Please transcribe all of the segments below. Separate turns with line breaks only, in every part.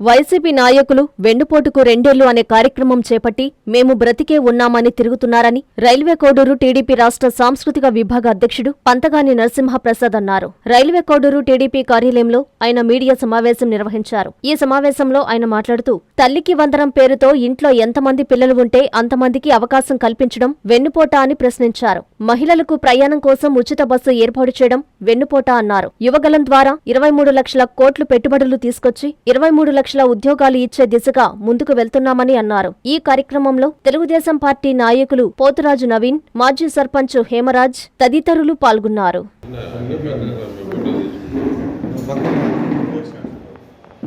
YCP నాయకులు వెన్నుపోటుకు రెండేళ్లు అనే కార్యక్రమం చేపట్టి మేము బ్రతికే ఉన్నామని తిరుగుతున్నారని రైల్వే కోడూరు టీడీపీ రాష్ట్ర సాంస్కృతిక విభాగ అధ్యక్షుడు పంతగాని నరసింహప్రసాద్ అన్నారు. రైల్వే కోడూరు టీడీపీ కార్యాలయంలో ఆయన మీడియా సమావేశం నిర్వహించారు. ఈ సమావేశంలో ఆయన మాట్లాడుతూ తల్లికి వందనం పేరుతో ఇంట్లో ఎంతమంది పిల్లలు ఉంటే అంతమందికి అవకాశం కల్పించడం వెన్నుపోట అని ప్రశ్నించారు. మహిళలకు ప్రయాణం కోసం ఉచిత బస్సు ఏర్పాటు చేయడం వెన్నుపోట అన్నారు. యువగలం ద్వారా 23 లక్షల కోట్లు పెట్టుబడులు తీసుకొచ్చి 23 లక్షల ఉద్యోగాలు ఇచ్చే దిశగా ముందుకు వెళ్తున్నామని అన్నారు. ఈ కార్యక్రమంలో తెలుగుదేశం పార్టీ నాయకులు పోతురాజు నవీన్, మాజీ సర్పంచ్ హేమరాజ్ తదితరులు పాల్గొన్నారు.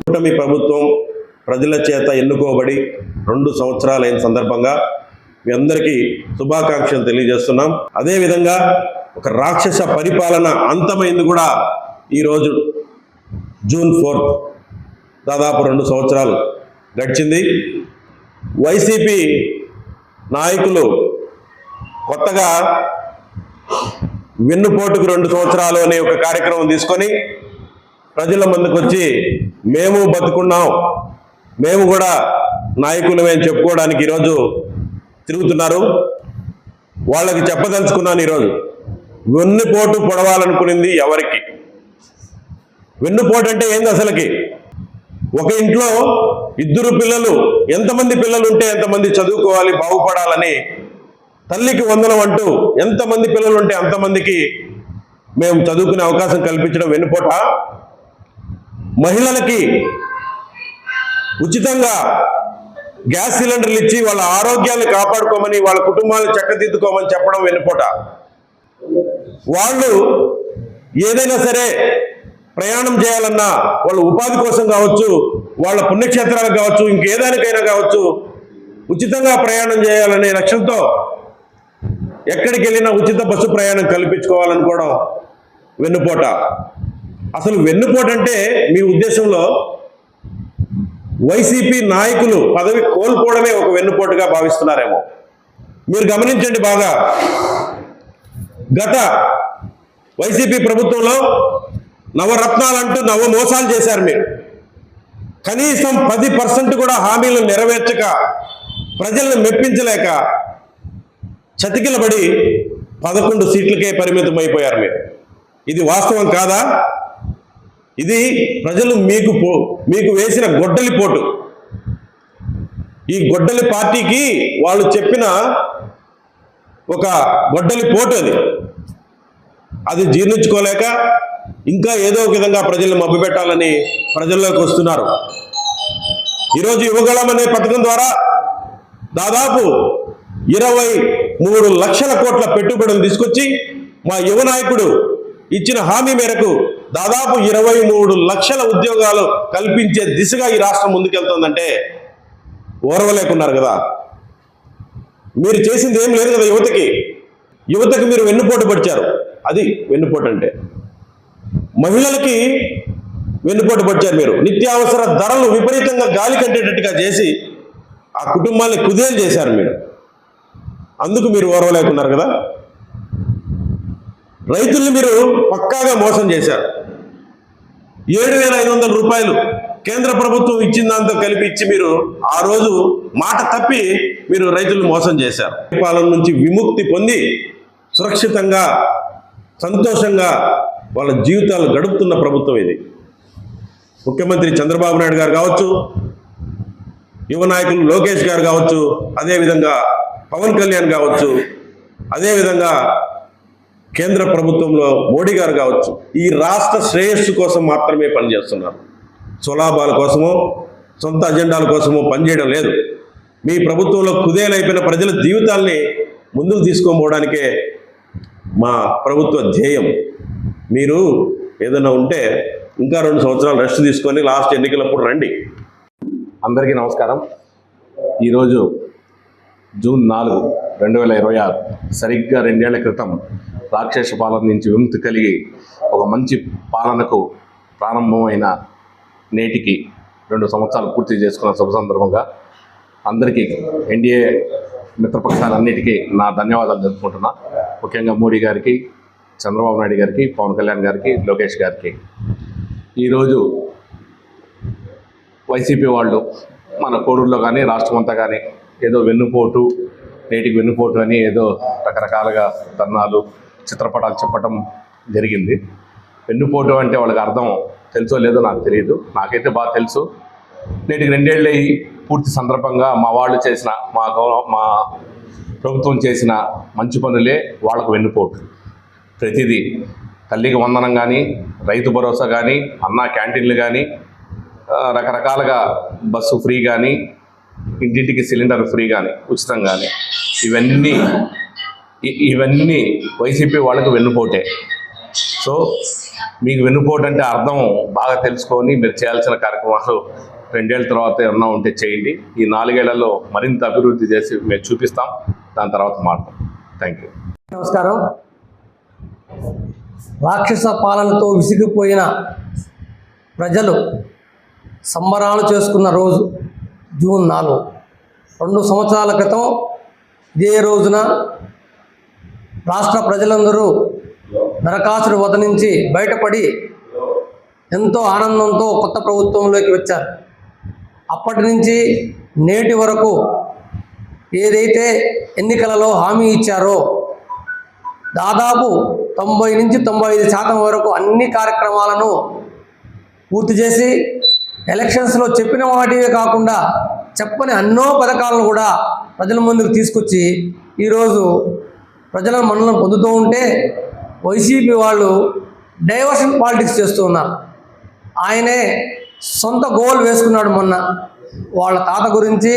కూటమి ప్రభుత్వం ప్రజల చేత ఎన్నుకోబడి 2 సంవత్సరాలైన సందర్భంగా మీ అందరికీ శుభాకాంక్షలు తెలియజేస్తున్నాం. అదేవిధంగా ఒక రాక్షస పరిపాలన అంతమైంది కూడా ఈరోజు జూన్ 4 దాదాపు 2 సంవత్సరాలు గడిచింది. వైసీపీ నాయకులు కొత్తగా వెన్నుపోటుకు 2 సంవత్సరాలు అనే ఒక కార్యక్రమం తీసుకొని ప్రజల ముందుకు వచ్చి మేము బతుకున్నాం, మేము కూడా నాయకులమే అని చెప్పుకోవడానికి ఈరోజు తిరుగుతున్నారు. వాళ్ళకి చెప్పదలుచుకున్నాను, ఈరోజు వెన్నుపోటు పొడవాలనుకునింది ఎవరికి? వెన్నుపోటు అంటే ఏంది అసలుకి? ఒక ఇంట్లో 2 పిల్లలు, ఎంతమంది పిల్లలు ఉంటే ఎంతమంది చదువుకోవాలి, బాగుపడాలని తల్లికి వందనం అంటూ ఎంతమంది పిల్లలు ఉంటే అంతమందికి మేము చదువుకునే అవకాశం కల్పించడం వెన్నుపోట? మహిళలకి ఉచితంగా గ్యాస్ సిలిండర్లు ఇచ్చి వాళ్ళ ఆరోగ్యాన్ని కాపాడుకోమని, వాళ్ళ కుటుంబాలను చక్కదిద్దుకోమని చెప్పడం వెన్నుపోట? వాళ్ళు ఏదైనా సరే ప్రయాణం చేయాలన్నా వాళ్ళ ఉపాధి కోసం కావచ్చు, వాళ్ళ పుణ్యక్షేత్రాలకు కావచ్చు, ఇంకేదానికైనా కావచ్చు, ఉచితంగా ప్రయాణం చేయాలనే లక్ష్యంతో ఎక్కడికి వెళ్ళినా ఉచిత బస్సు ప్రయాణం కల్పించుకోవాలనుకోవడం వెన్నుపోట. అసలు వెన్నుపోట అంటే మీ ఉద్దేశంలో వైసీపీ నాయకులు పదవి కోల్పోవడమే ఒక వెన్నుపోటుగా భావిస్తున్నారేమో. మీరు గమనించండి బాగా. గత వైసీపీ ప్రభుత్వంలో నవరత్నాలంటూ నవ మోసాలు చేశారు మీరు. కనీసం 10% కూడా హామీలు నెరవేర్చక, ప్రజలను మెప్పించలేక చతికిలబడి 11 సీట్లకే పరిమితం అయిపోయారు మీరు. ఇది వాస్తవం కాదా? ఇది ప్రజలు మీకు వేసిన గొడ్డలి పోటు. ఈ గొడ్డలి పార్టీకి వాళ్ళు చెప్పిన ఒక గొడ్డలి పోటు అది జీర్ణించుకోలేక ఇంకా ఏదో ఒక విధంగా ప్రజలను మభ్యపెట్టాలని ప్రజల్లోకి వస్తున్నారు. ఈరోజు యువగళం అనే పథకం ద్వారా దాదాపు 23 లక్షల కోట్ల పెట్టుబడులు తీసుకొచ్చి మా యువ నాయకుడు ఇచ్చిన హామీ మేరకు దాదాపు 23 లక్షల ఉద్యోగాలు కల్పించే దిశగా ఈ రాష్ట్రం ముందుకెళ్తుందంటే ఓర్వలేకున్నారు కదా. మీరు చేసింది ఏం లేదు కదా. యువతకి మీరు వెన్నుపోటు పడిచారు. అది వెన్నుపోటు అంటే. మహిళలకి వెన్నుపోటు పడిచారు మీరు. నిత్యావసర ధరలు విపరీతంగా గాలి కట్టేటట్టుగా చేసి ఆ కుటుంబాన్ని కుదేలు చేశారు మీరు. అందుకు మీరు ఓర్వలేకున్నారు కదా. రైతుల్ని మీరు పక్కాగా మోసం చేశారు. 7,500 రూపాయలు కేంద్ర ప్రభుత్వం ఇచ్చిన దాంతో కలిపి ఇచ్చి మీరు ఆ రోజు మాట తప్పి మీరు రైతులను మోసం చేశారు. పాలన నుంచి విముక్తి పొంది సురక్షితంగా, సంతోషంగా వాళ్ళ జీవితాలు గడుపుతున్న ప్రభుత్వం ఇది. ముఖ్యమంత్రి చంద్రబాబు నాయుడు గారు కావచ్చు, యువ నాయకులు లోకేష్ గారు కావచ్చు, అదేవిధంగా పవన్ కళ్యాణ్ కావచ్చు, అదేవిధంగా కేంద్ర ప్రభుత్వంలో మోడీ గారు కావచ్చు, ఈ రాష్ట్ర శ్రేయస్సు కోసం మాత్రమే పనిచేస్తున్నారు. స్వలాభాల కోసమో సొంత అజెండాల కోసమో పనిచేయడం లేదు. మీ ప్రభుత్వంలో కుదేలైపోయిన ప్రజల జీవితాల్ని ముందుకు తీసుకొని మా ప్రభుత్వ ధ్యేయం. మీరు ఏదైనా ఉంటే ఇంకా 2 సంవత్సరాలు రెస్ట్ తీసుకొని లాస్ట్ ఎన్నికలప్పుడు రండి.
అందరికీ నమస్కారం. ఈరోజు జూన్ 4, 2026 సరిగ్గా 2 ఏళ్ల క్రితం రాక్షస పాలన నుంచి విముక్తి కలిగి ఒక మంచి పాలనకు ప్రారంభమైన నేటికి 2 సంవత్సరాలు పూర్తి చేసుకున్న శుభ సందర్భంగా అందరికీ ఎన్డీఏ మిత్రపక్షాలన్నిటికీ నా ధన్యవాదాలు తెలుపుకుంటున్నా. ముఖ్యంగా మోడీ గారికి, చంద్రబాబు నాయుడు గారికి, పవన్ కళ్యాణ్ గారికి, లోకేష్ గారికి. ఈరోజు వైసీపీ వాళ్ళు మన కోడూరులో కానీ రాష్ట్రం అంతా కానీ ఏదో వెన్నుపోటు, నేటికి వెన్నుపోటు అని ఏదో రకరకాలుగా ధర్నాలు, చిత్రపటాలు చెప్పడం జరిగింది. వెన్నుపోటు అంటే వాళ్ళకి అర్థం తెలుసో లేదో నాకు తెలియదు, నాకైతే బాగా తెలుసు. నేటికి 2 ఏళ్ళు పూర్తి సందర్భంగా మా వాళ్ళు చేసిన, మా ప్రభుత్వం చేసిన మంచి పనులే వాళ్ళకు వెన్నుపోటు. ప్రతిదీ తల్లికి వందనం కానీ, రైతు భరోసా కానీ, అన్నా క్యాంటీన్లు కానీ, రకరకాలుగా బస్సు ఫ్రీ కానీ, ఇంటింటికి సిలిండర్ ఫ్రీ కానీ, ఉచితం కానీ, ఇవన్నీ వైసీపీ వాళ్ళకు వెన్నుపోటే. సో మీకు వెన్నుపోటు అంటే అర్థం బాగా తెలుసుకొని మీరు చేయాల్సిన కార్యక్రమాలు 2 ఏళ్ళ తర్వాత ఏమన్నా ఉంటే చేయండి. ఈ 4 ఏళ్లలో మరింత అభివృద్ధి చేసి మేము చూపిస్తాం, దాని తర్వాత మాట్లాడతాం. Thank you.
నమస్కారం. రాక్షస పాలనతో విసిగిపోయిన ప్రజలు సంబరాలు చేసుకున్న రోజు జూన్ 4. 2 సంవత్సరాల క్రితం ఇదే రోజున రాష్ట్ర ప్రజలందరూ నరకాసుడి వధ నుంచి బయటపడి ఎంతో ఆనందంతో కొత్త ప్రభుత్వంలోకి వచ్చారు. అప్పటి నుంచి నేటి వరకు ఏదైతే ఎన్నికలలో హామీ ఇచ్చారో దాదాపు 90 నుంచి 95% వరకు అన్ని కార్యక్రమాలను పూర్తి చేసి ఎలక్షన్స్లో చెప్పిన వాటివే కాకుండా చెప్పని ఎన్నో పథకాలను కూడా ప్రజల ముందుకు తీసుకొచ్చి ఈరోజు ప్రజల మన్నలను పొందుతూ ఉంటే వైసీపీ వాళ్ళు డైవర్షన్ పాలిటిక్స్ చేస్తూ ఉన్నారు. ఆయనే సొంత గోల్ వేసుకున్నాడు. మొన్న వాళ్ళ తాత గురించి,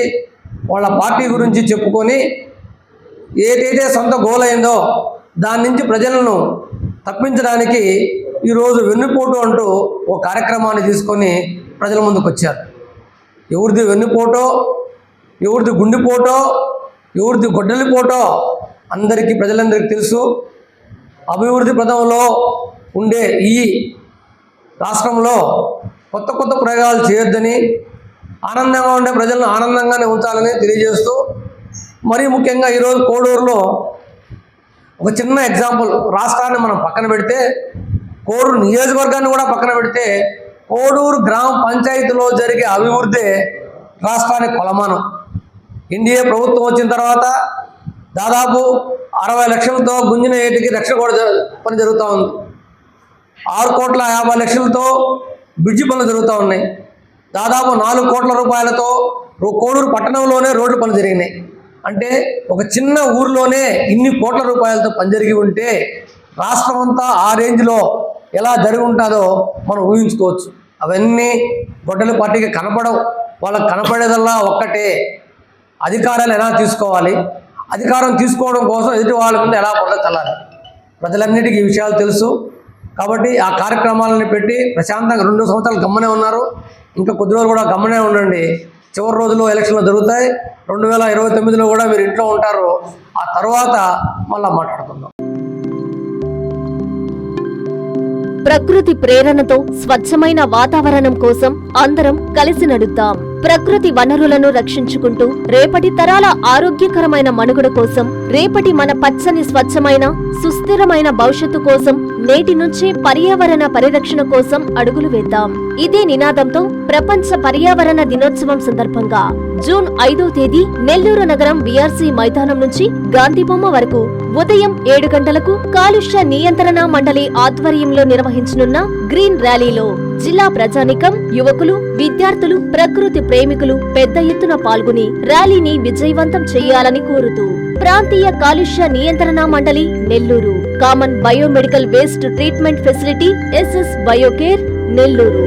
వాళ్ళ పార్టీ గురించి చెప్పుకొని ఏదైతే సొంత గోల్ అయిందో దాని నుంచి ప్రజలను తప్పించడానికి ఈరోజు వెన్నుపోటు అంటూ ఓ కార్యక్రమాన్ని తీసుకొని ప్రజల ముందుకు వచ్చారు. ఎవరిది వెన్నుపోటో, ఎవరిది గుండెపోటో, ఎవరిది గొడ్డలిపోటో ప్రజలందరికీ తెలుసు. అభివృద్ధి పదంలో ఉండే ఈ రాష్ట్రంలో కొత్త కొత్త ప్రయోగాలు చేయొద్దని, ఆనందంగా ఉండే ప్రజలను ఆనందంగానే ఉంచాలని తెలియజేస్తూ, మరీ ముఖ్యంగా ఈరోజు కోడూరులో ఒక చిన్న ఎగ్జాంపుల్, రాష్ట్రాన్ని మనం పక్కన పెడితే, కోడూరు నియోజకవర్గాన్ని కూడా పక్కన పెడితే, కోడూరు గ్రామ పంచాయతీలో జరిగే అభివృద్ధి రాష్ట్రానికి కొలమానం. ఎన్డీఏ ప్రభుత్వం వచ్చిన తర్వాత దాదాపు 60 లక్షలతో గుంజిన ఏటికి రక్షణ కూడా పని జరుగుతూ ఉంది. 6,50,00,000తో బ్రిడ్జి పనులు జరుగుతూ ఉన్నాయి. దాదాపు 4 కోట్ల రూపాయలతో కోడూరు పట్టణంలోనే రోడ్లు పనులు జరిగినాయి. అంటే ఒక చిన్న ఊరిలోనే ఇన్ని కోట్ల రూపాయలతో పని జరిగి ఉంటే రాష్ట్రం అంతా ఆ రేంజ్లో ఎలా జరిగి ఉంటుందో మనం ఊహించుకోవచ్చు. అవన్నీ గొడ్డలి పార్టీకి కనపడవు. వాళ్ళకి కనపడేదల్లా ఒక్కటే, అధికారాలు ఎలా తీసుకోవాలి, అధికారం తీసుకోవడం కోసం ఎదుటి వాళ్ళ ముందు ఎలా పొంద చల్లాలి. ప్రజలన్నిటికీ ఈ విషయాలు తెలుసు. కాబట్టి ఆ కార్యక్రమాలను పెట్టి ప్రశాంతంగా 2 సంవత్సరాలు గమ్మనే ఉన్నారు. ఇంకా కొద్ది రోజులు కూడా గమ్మనే ఉండండి. చివరి రోజుల్లో ఎలక్షన్లు జరుగుతాయి. 2029లో కూడా మీరు ఇంట్లో ఉంటారు. ఆ తర్వాత మళ్ళా మాట్లాడుకుందాం.
ప్రకృతి ప్రేరణతో స్వచ్ఛమైన వాతావరణం కోసం అందరం కలిసి నడుద్దాం. ప్రకృతి వనరులను రక్షించుకుంటూ రేపటి తరాల ఆరోగ్యకరమైన మనుగడ కోసం, రేపటి మన పచ్చని స్వచ్ఛమైన సుస్థిరమైన భవిష్యత్తు కోసం నేటి నుంచే పర్యావరణ పరిరక్షణ కోసం అడుగులు వేద్దాం. ఇదే నినాదంతో ప్రపంచ పర్యావరణ దినోత్సవం సందర్భంగా జూన్ 5వ తేదీ నెల్లూరు నగరం వీఆర్సీ మైదానం నుంచి గాంధీబొమ్మ వరకు ఉదయం 7 గంటలకు కాలుష్య నియంత్రణ మండలి ఆధ్వర్యంలో నిర్వహించనున్న గ్రీన్ ర్యాలీలో జిల్లా ప్రజానికం, యువకులు, విద్యార్థులు, ప్రకృతి ప్రేమికులు పెద్ద ఎత్తున పాల్గొని ర్యాలీని విజయవంతం చేయాలని కోరుతూ ప్రాంతీయ కాలుష్య నియంత్రణ మండలి Nellore, common biomedical waste treatment facility SS Biocare Nellore.